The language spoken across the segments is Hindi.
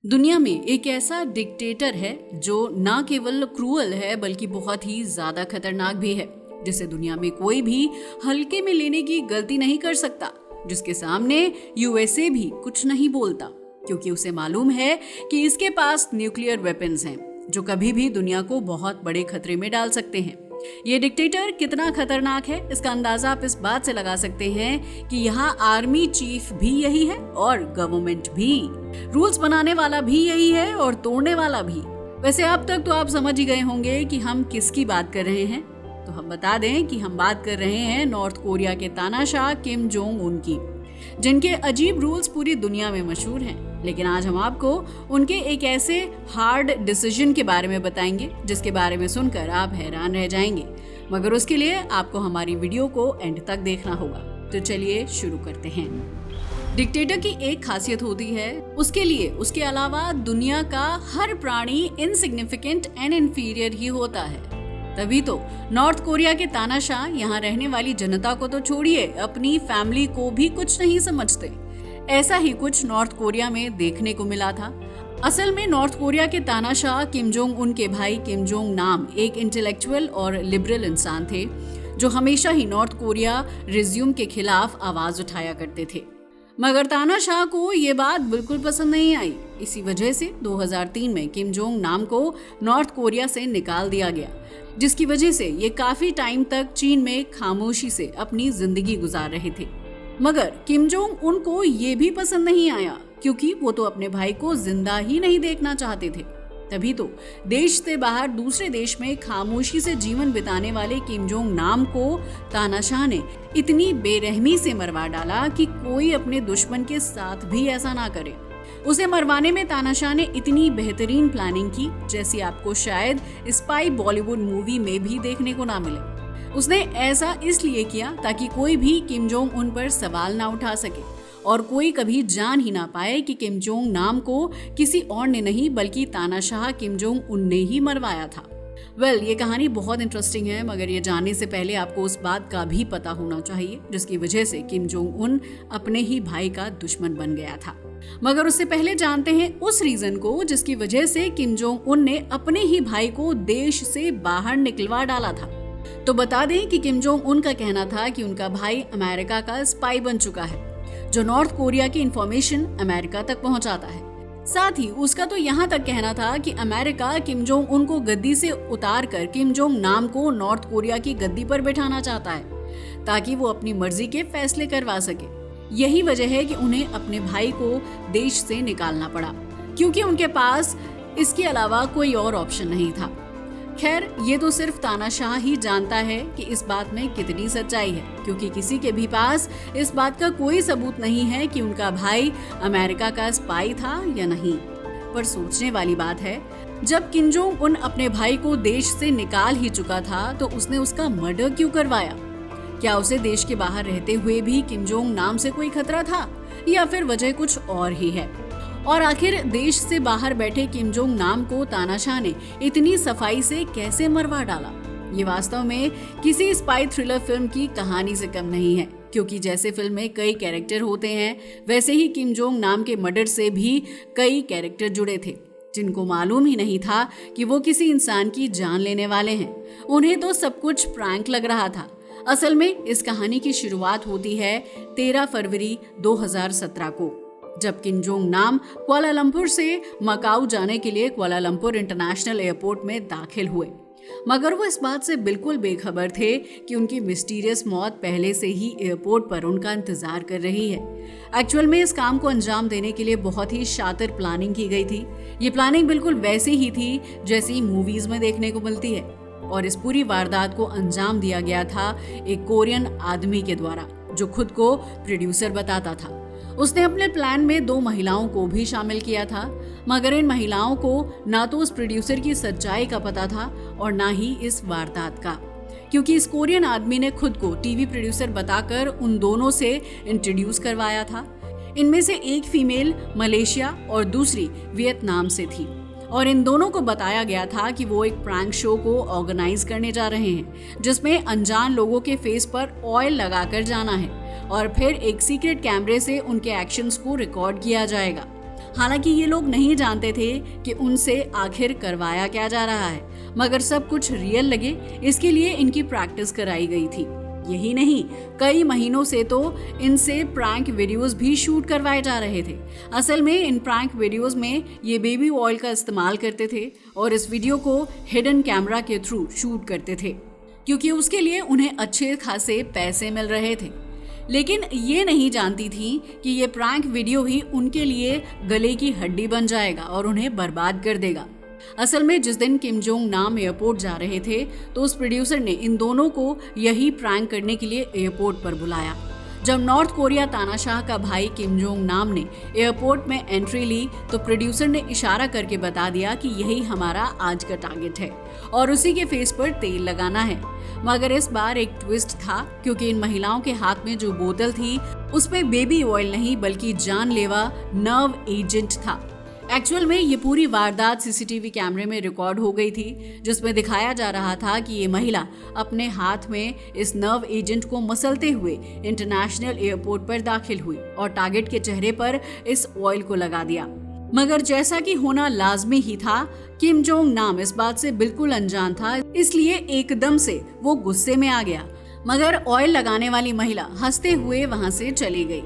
दुनिया में एक ऐसा डिक्टेटर है जो ना केवल क्रूअल है बल्कि बहुत ही ज्यादा खतरनाक भी है, जिसे दुनिया में कोई भी हल्के में लेने की गलती नहीं कर सकता, जिसके सामने यूएसए भी कुछ नहीं बोलता, क्योंकि उसे मालूम है कि इसके पास न्यूक्लियर वेपन्स हैं जो कभी भी दुनिया को बहुत बड़े खतरे में डाल सकते हैं। ये डिक्टेटर कितना खतरनाक है, इसका अंदाजा आप इस बात से लगा सकते हैं कि यहाँ आर्मी चीफ भी यही है और गवर्नमेंट भी, रूल्स बनाने वाला भी यही है और तोड़ने वाला भी। वैसे अब तक तो आप समझ ही गए होंगे कि हम किसकी बात कर रहे हैं। तो हम बता दें कि हम बात कर रहे हैं नॉर्थ कोरिया के तानाशाह किम जोंग उन की, जिनके अजीब रूल्स पूरी दुनिया में मशहूर हैं। लेकिन आज हम आपको उनके एक ऐसे हार्ड डिसीजन के बारे में बताएंगे जिसके बारे में सुनकर आप हैरान रह जाएंगे, मगर उसके लिए आपको हमारी वीडियो को एंड तक देखना होगा। तो चलिए शुरू करते हैं। डिक्टेटर की एक खासियत होती है, उसके लिए उसके अलावा दुनिया का हर प्राणी इनसिग्निफिकेंट एंड इंफीरियर ही होता है। तभी तो नॉर्थ कोरिया के तानाशाह यहाँ रहने वाली जनता को तो छोड़िए, अपनी फैमिली को भी कुछ नहीं समझते। ऐसा ही कुछ नॉर्थ कोरिया में देखने को मिला था। असल में नॉर्थ कोरिया के तानाशाह किम जोंग उन के भाई किम जोंग नाम एक इंटेलेक्चुअल और लिबरल इंसान थे, जो हमेशा ही नॉर्थ कोरिया रिज्यूम के खिलाफ आवाज उठाया करते थे। मगर तानाशाह को ये बात बिल्कुल पसंद नहीं आई। इसी वजह से 2003 में किम जोंग नाम को नॉर्थ कोरिया से निकाल दिया गया, जिसकी वजह से ये काफी टाइम तक चीन में खामोशी से अपनी जिंदगी गुजार रहे थे। मगर किम जोंग उनको ये भी पसंद नहीं आया, क्योंकि वो तो अपने भाई को जिंदा ही नहीं देखना चाहते थे। तभी तो देश से बाहर दूसरे देश में खामोशी से जीवन बिताने वाले किम जोंग नाम को तानाशाह ने इतनी बेरहमी से मरवा डाला कि कोई अपने दुश्मन के साथ भी ऐसा ना करे। उसे मरवाने में तानाशाह ने इतनी बेहतरीन प्लानिंग की जैसी आपको शायद स्पाई बॉलीवुड मूवी में भी देखने को ना मिले। उसने ऐसा इसलिए किया ताकि कोई भी किम जोंग उन पर सवाल ना उठा सके और कोई कभी जान ही ना पाए कि किम जोंग नाम को किसी और ने नहीं बल्कि तानाशाह किम जोंग उन ने ही मरवाया था। ये कहानी बहुत इंटरेस्टिंग है, मगर ये जानने से पहले आपको उस बात का भी पता होना चाहिए जिसकी वजह से किम जोंग उन अपने ही भाई का दुश्मन बन गया था। मगर उससे पहले जानते हैं उस रीजन को जिसकी वजह से किम जोंग उन ने अपने ही भाई को देश से बाहर निकलवा डाला था। तो बता दें कि किम जोंग उन का कहना था कि उनका भाई अमेरिका का स्पाई बन चुका है, जो नॉर्थ कोरिया की इंफॉर्मेशन अमेरिका तक पहुंचाता है। साथ ही उसका तो यहाँ तक कहना था कि अमेरिका किम जोंग उन को गद्दी से उतार कर किम जोंग नाम को नॉर्थ कोरिया की गद्दी पर बैठाना चाहता है, ताकि वो अपनी मर्जी के फैसले करवा सके। यही वजह है कि उन्हें अपने भाई को देश से निकालना पड़ा, क्योंकि उनके पास इसके अलावा कोई और ऑप्शन नहीं था। खैर, ये तो सिर्फ तानाशाह ही जानता है कि इस बात में कितनी सच्चाई है, क्योंकि किसी के भी पास इस बात का कोई सबूत नहीं है कि उनका भाई अमेरिका का स्पाई था या नहीं। पर सोचने वाली बात है, जब किम जोंग उन अपने भाई को देश से निकाल ही चुका था तो उसने उसका मर्डर क्यों करवाया? क्या उसे देश के बाहर रहते हुए भी किम जोंग नाम से कोई खतरा था, या फिर वजह कुछ और ही है? और आखिर देश से बाहर बैठे किम जोंग नाम को तानाशाह ने इतनी सफाई से कैसे मरवा डाला? ये वास्तव में किसी स्पाई थ्रिलर फिल्म की कहानी से कम नहीं है, क्योंकि जैसे फिल्म में कई कैरेक्टर होते हैं, वैसे ही किम जोंग नाम के मर्डर से भी कई कैरेक्टर जुड़े थे, जिनको मालूम ही नहीं था कि वो किसी इंसान की जान लेने वाले हैं। उन्हें तो सब कुछ प्रैंक लग रहा था। असल में इस कहानी की शुरुआत होती है 13 फरवरी 2017 को, जब किम जोंग नाम कुआलालंपुर से मकाऊ जाने के लिए कुआलालंपुर इंटरनेशनल एयरपोर्ट में दाखिल हुए। मगर वो इस बात से बिल्कुल बेखबर थे कि उनकी मिस्टीरियस मौत पहले से ही एयरपोर्ट पर उनका इंतजार कर रही है। एक्चुअल में इस काम को अंजाम देने के लिए बहुत ही शातिर प्लानिंग की गई थी। ये प्लानिंग बिल्कुल वैसे ही थी जैसी मूवीज में देखने को मिलती है, और इस पूरी वारदात को अंजाम दिया गया था एक कोरियन आदमी के द्वारा, जो खुद को प्रोड्यूसर बताता था। उसने अपने प्लान में 2 महिलाओं को भी शामिल किया था, मगर इन महिलाओं को ना तो उस प्रोड्यूसर की सच्चाई का पता था और ना ही इस वारदात का, क्योंकि इस कोरियन आदमी ने खुद को टीवी प्रोड्यूसर बताकर उन दोनों से इंट्रोड्यूस करवाया था। इनमें से एक फीमेल मलेशिया और दूसरी वियतनाम से थी, और इन दोनों को बताया गया था कि वो एक प्रैंक शो को ऑर्गेनाइज करने जा रहे हैं, जिसमें अनजान लोगों के फेस पर ऑयल लगाकर जाना है और फिर एक सीक्रेट कैमरे से उनके एक्शंस को रिकॉर्ड किया जाएगा। हालांकि ये लोग नहीं जानते थे कि उनसे आखिर करवाया क्या जा रहा है, मगर सब कुछ रियल लगे इसके लिए इनकी प्रैक्टिस कराई गई थी। यही नहीं, कई महीनों से तो इनसे प्रैंक वीडियोस भी शूट करवाए जा रहे थे। असल में इन प्रैंक वीडियोस में ये बेबी ऑयल का इस्तेमाल करते थे और इस वीडियो को हिडन कैमरा के थ्रू शूट करते थे, क्योंकि उसके लिए उन्हें अच्छे खासे पैसे मिल रहे थे। लेकिन ये नहीं जानती थी कि ये प्रैंक वीडियो ही उनके लिए गले की हड्डी बन जाएगा और उन्हें बर्बाद कर देगा। असल में जिस दिन किम जोंग नाम एयरपोर्ट जा रहे थे तो उस प्रोड्यूसर ने इन दोनों को यही प्रैंक करने के लिए एयरपोर्ट पर बुलाया। जब नॉर्थ कोरिया तानाशाह का भाई किम जोंग नाम ने एयरपोर्ट में एंट्री ली तो प्रोड्यूसर ने इशारा करके बता दिया कि यही हमारा आज का टारगेट है और उसी के फेस पर तेल लगाना है। मगर इस बार एक ट्विस्ट था, क्योंकि इन महिलाओं के हाथ में जो बोतल थी उसमें बेबी ऑयल नहीं बल्कि जानलेवा नर्व एजेंट था। एक्चुअल में ये पूरी वारदात सीसीटीवी कैमरे में रिकॉर्ड हो गई थी, जिसमें दिखाया जा रहा था कि ये महिला अपने हाथ में इस नर्व एजेंट को मसलते हुए इंटरनेशनल एयरपोर्ट पर दाखिल हुई और टारगेट के चेहरे पर इस ऑयल को लगा दिया। मगर जैसा कि होना लाजमी ही था, किम जोंग नाम इस बात से बिल्कुल अनजान था, इसलिए एकदम से वो गुस्से में आ गया। मगर ऑयल लगाने वाली महिला हंसते हुए वहां से चली गई।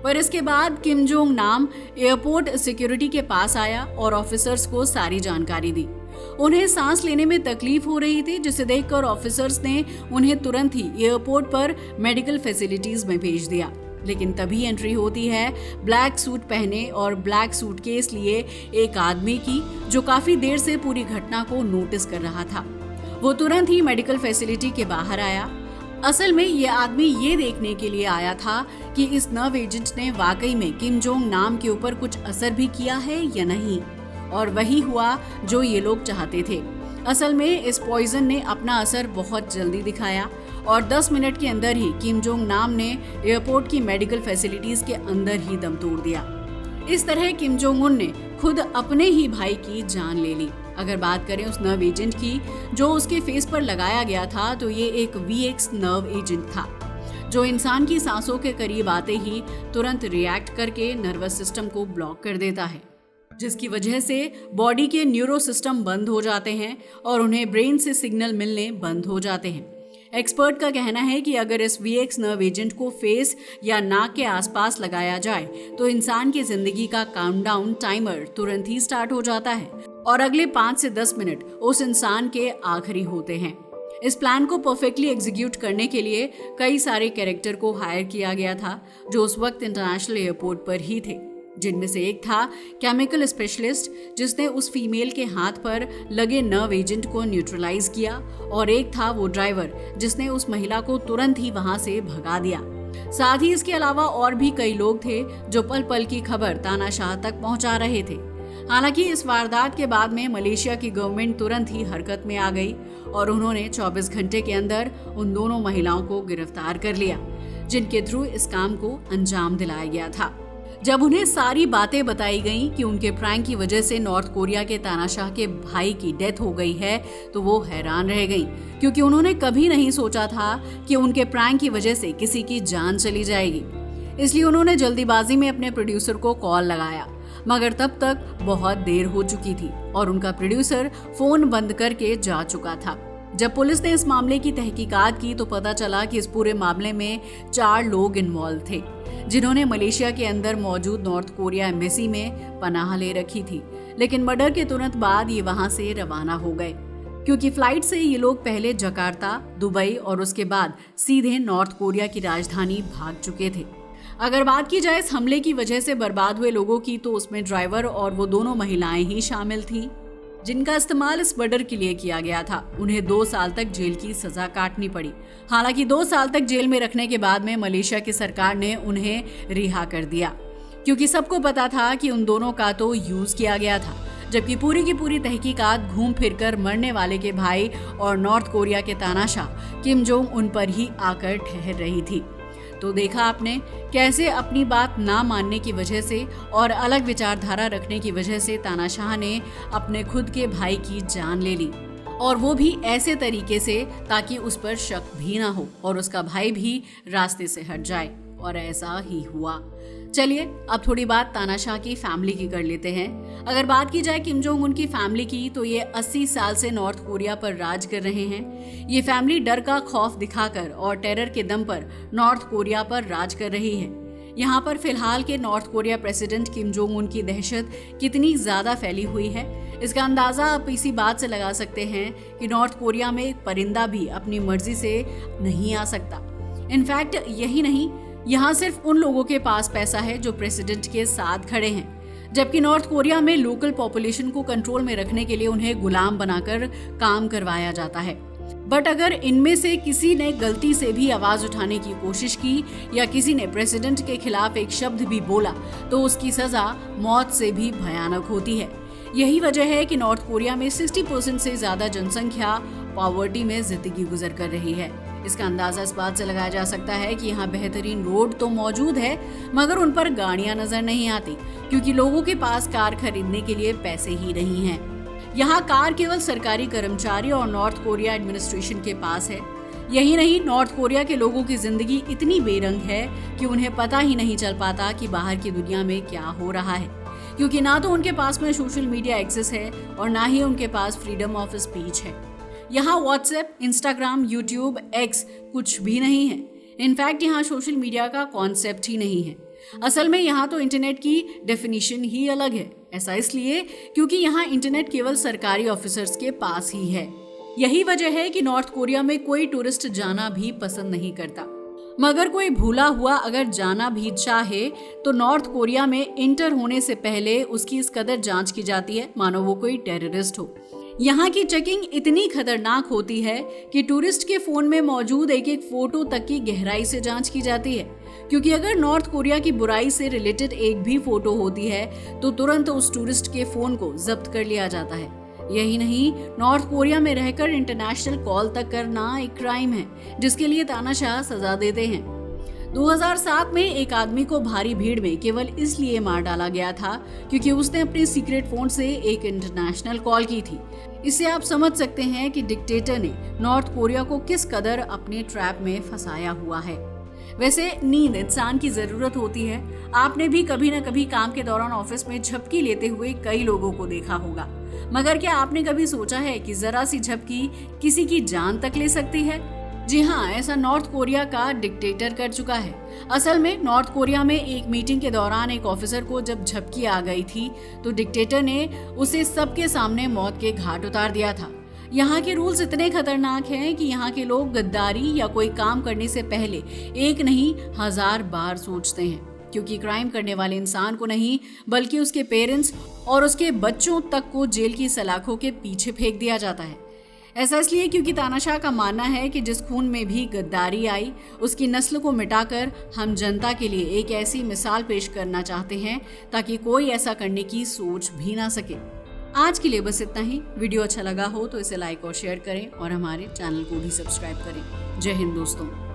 पर इसके बाद किम जोंग नाम एयरपोर्ट सिक्योरिटी के पास आया और ऑफिसर्स को सारी जानकारी दी। उन्हें सांस लेने में तकलीफ हो रही थी, जिसे देखकर ऑफिसर्स ने उन्हें तुरंत ही एयरपोर्ट पर मेडिकल फैसिलिटीज में भेज दिया। लेकिन तभी एंट्री होती है ब्लैक सूट पहने और ब्लैक सूटकेस लिए एक आदमी की, जो काफी देर से पूरी घटना को नोटिस कर रहा था। वो तुरंत ही मेडिकल फैसिलिटी के बाहर आया। असल में ये आदमी ये देखने के लिए आया था कि इस नर्व एजेंट ने वाकई में किम जोंग नाम के ऊपर कुछ असर भी किया है या नहीं, और वही हुआ जो ये लोग चाहते थे। असल में इस पॉइजन ने अपना असर बहुत जल्दी दिखाया और 10 मिनट के अंदर ही किम जोंग नाम ने एयरपोर्ट की मेडिकल फैसिलिटीज के अंदर ही दम तोड़ दिया। इस तरह किम जोंग उन ने खुद अपने ही भाई की जान ले ली। अगर बात करें उस नर्व एजेंट की जो उसके फेस पर लगाया गया था, तो ये एक VX नर्व एजेंट था, जो इंसान की सांसों के करीब आते ही तुरंत रिएक्ट करके नर्वस सिस्टम को ब्लॉक कर देता है, जिसकी वजह से बॉडी के न्यूरो सिस्टम बंद हो जाते हैं और उन्हें ब्रेन से सिग्नल मिलने बंद हो जाते हैं। एक्सपर्ट का कहना है कि अगर इस VX नर्व एजेंट को फेस या नाक के आसपास लगाया जाए तो इंसान की जिंदगी का काउंटडाउन टाइमर तुरंत ही स्टार्ट हो जाता है और अगले 5 से 10 मिनट उस इंसान के आखिरी होते हैं। इस प्लान को परफेक्टली एग्जीक्यूट करने के लिए कई सारे कैरेक्टर को हायर किया गया था, जो उस वक्त इंटरनेशनल एयरपोर्ट पर ही थे, जिनमें से एक था केमिकल स्पेशलिस्ट, जिसने उस फीमेल के हाथ पर लगे नर्व एजेंट को न्यूट्रलाइज किया, और एक था वो ड्राइवर जिसने उस महिला को तुरंत ही वहां से भगा दिया। साथ ही इसके अलावा और भी कई लोग थे जो पल पल की खबर तानाशाह तक पहुंचा रहे थे। हालांकि इस वारदात के बाद में मलेशिया की गवर्नमेंट तुरंत ही हरकत में आ गई और उन्होंने 24 घंटे के अंदर उन दोनों महिलाओं को गिरफ्तार कर लिया, जिनके थ्रू इस काम को अंजाम दिलाया गया था। जब उन्हें सारी बातें बताई गईं कि उनके प्रैंक की वजह से नॉर्थ कोरिया के तानाशाह के भाई की डेथ हो गई है, तो वो हैरान रह गईं, क्योंकि उन्होंने कभी नहीं सोचा था कि उनके प्रैंक की वजह से किसी की जान चली जाएगी। इसलिए उन्होंने जल्दीबाजी में अपने प्रोड्यूसर को कॉल लगाया, मगर तब तक बहुत देर हो चुकी थी और उनका प्रोड्यूसर फोन बंद करके जा चुका था। जब पुलिस ने इस मामले की तहकीकात की तो पता चला कि इस पूरे मामले में 4 लोग इन्वॉल्व थे, जिन्होंने मलेशिया के अंदर मौजूद नॉर्थ कोरिया एम्बेसी में पनाह ले रखी थी। लेकिन मर्डर के तुरंत बाद ये वहां से रवाना हो गए, क्योंकि फ्लाइट से ये लोग पहले जकार्ता, दुबई और उसके बाद सीधे नॉर्थ कोरिया की राजधानी भाग चुके थे। अगर बात की जाए इस हमले की वजह से बर्बाद हुए लोगों की, तो उसमें ड्राइवर और वो दोनों महिलाएं ही शामिल थीं, जिनका इस्तेमाल इस मर्डर के लिए किया गया था। उन्हें 2 साल तक जेल की सजा काटनी पड़ी। हालांकि 2 साल तक जेल में रखने के बाद में मलेशिया की सरकार ने उन्हें रिहा कर दिया, क्योंकि सबको पता था कि उन दोनों का तो यूज किया गया था, जबकि पूरी की पूरी तहकीकात घूम फिरकर मरने वाले के भाई और नॉर्थ कोरिया के तानाशाह किम जोंग उन पर ही आकर ठहर रही थी। तो देखा आपने कैसे अपनी बात ना मानने की वजह से और अलग विचारधारा रखने की वजह से तानाशाह ने अपने खुद के भाई की जान ले ली, और वो भी ऐसे तरीके से ताकि उस पर शक भी ना हो और उसका भाई भी रास्ते से हट जाए, और ऐसा ही हुआ। चलिए अब थोड़ी बात तानाशाह की फैमिली की कर लेते हैं। अगर बात की जाए किम जोंग उन की फैमिली की, तो ये 80 साल से नॉर्थ कोरिया पर राज कर रहे हैं। ये फैमिली डर का खौफ दिखाकर और टेरर के दम पर नॉर्थ कोरिया पर राज कर रही है। यहाँ पर फिलहाल के north Korea president Kim Jong Un की दहशत कितनी ज्यादा फैली हुई है, इसका अंदाजा आप इसी बात से लगा सकते हैं कि नॉर्थ कोरिया में एक परिंदा भी अपनी मर्जी से नहीं आ सकता। इनफैक्ट यही नहीं, यहाँ सिर्फ उन लोगों के पास पैसा है जो प्रेसिडेंट के साथ खड़े हैं, जबकि नॉर्थ कोरिया में लोकल पॉपुलेशन को कंट्रोल में रखने के लिए उन्हें गुलाम बनाकर काम करवाया जाता है। बट अगर इनमें से किसी ने गलती से भी आवाज उठाने की कोशिश की या किसी ने प्रेसिडेंट के खिलाफ एक शब्द भी बोला, तो उसकी सजा मौत से भी भयानक होती है। यही वजह है कि नॉर्थ कोरिया में 60% से ज्यादा जनसंख्या पॉवर्टी में जिंदगी गुजर कर रही है। इसका अंदाजा इस बात से लगाया जा सकता है कि यहाँ बेहतरीन रोड तो मौजूद है, मगर उन पर गाड़ियां नजर नहीं आती, क्योंकि लोगों के पास कार खरीदने के लिए पैसे ही नहीं हैं। यहाँ कार केवल सरकारी कर्मचारी और नॉर्थ कोरिया एडमिनिस्ट्रेशन के पास है। यही नहीं, नॉर्थ कोरिया के लोगों की जिंदगी इतनी बेरंग है कि उन्हें पता ही नहीं चल पाता कि बाहर की दुनिया में क्या हो रहा है, क्योंकि ना तो उनके पास में सोशल मीडिया एक्सेस है और ना ही उनके पास फ्रीडम ऑफ स्पीच है। यहाँ व्हाट्सएप, इंस्टाग्राम, यूट्यूब, एक्स कुछ भी नहीं है। इनफैक्ट यहाँ सोशल मीडिया का कॉन्सेप्ट ही नहीं है। असल में यहाँ तो इंटरनेट की डेफिनेशन ही अलग है। ऐसा इसलिए क्योंकि यहाँ इंटरनेट केवल सरकारी ऑफिसर्स के पास ही है। यही वजह है कि नॉर्थ कोरिया में कोई टूरिस्ट जाना भी पसंद नहीं करता, मगर कोई भूला हुआ अगर जाना भी चाहे तो नॉर्थ कोरिया में इंटर होने से पहले उसकी इस कदर जांच की जाती है मानो वो कोई टेररिस्ट हो। यहाँ की चेकिंग इतनी खतरनाक होती है कि टूरिस्ट के फोन में मौजूद एक एक फोटो तक की गहराई से जांच की जाती है, क्योंकि अगर नॉर्थ कोरिया की बुराई से रिलेटेड एक भी फोटो होती है तो तुरंत उस टूरिस्ट के फोन को जब्त कर लिया जाता है। यही नहीं, नॉर्थ कोरिया में रहकर इंटरनेशनल कॉल तक करना एक क्राइम है, जिसके लिए तानाशाह सजा देते हैं। 2007 में एक आदमी को भारी भीड़ में केवल इसलिए मार डाला गया था क्योंकि उसने अपने सीक्रेट फोन से एक इंटरनेशनल कॉल की थी। इससे आप समझ सकते हैं कि डिक्टेटर ने नॉर्थ कोरिया को किस कदर अपने ट्रैप में फंसाया हुआ है। वैसे नींद इंसान की जरूरत होती है। आपने भी कभी न कभी काम के दौरान ऑफिस में झपकी लेते हुए कई लोगों को देखा होगा, मगर क्या आपने कभी सोचा है कि जरा सी झपकी किसी की जान तक ले सकती है? जी हाँ, ऐसा नॉर्थ कोरिया का डिक्टेटर कर चुका है। असल में नॉर्थ कोरिया में एक मीटिंग के दौरान एक ऑफिसर को जब झपकी आ गई थी तो डिक्टेटर ने उसे सबके सामने मौत के घाट उतार दिया था। यहाँ के रूल्स इतने खतरनाक हैं कि यहाँ के लोग गद्दारी या कोई काम करने से पहले एक नहीं 1000 बार सोचते हैं, क्योंकि क्राइम करने वाले इंसान को नहीं बल्कि उसके पेरेंट्स और उसके बच्चों तक को जेल की सलाखों के पीछे फेंक दिया जाता है। ऐसा इसलिए क्योंकि तानाशाह का मानना है कि जिस खून में भी गद्दारी आई उसकी नस्ल को मिटाकर हम जनता के लिए एक ऐसी मिसाल पेश करना चाहते हैं ताकि कोई ऐसा करने की सोच भी ना सके। आज के लिए बस इतना ही। वीडियो अच्छा लगा हो तो इसे लाइक और शेयर करें और हमारे चैनल को भी सब्सक्राइब करें। जय हिंद दोस्तों।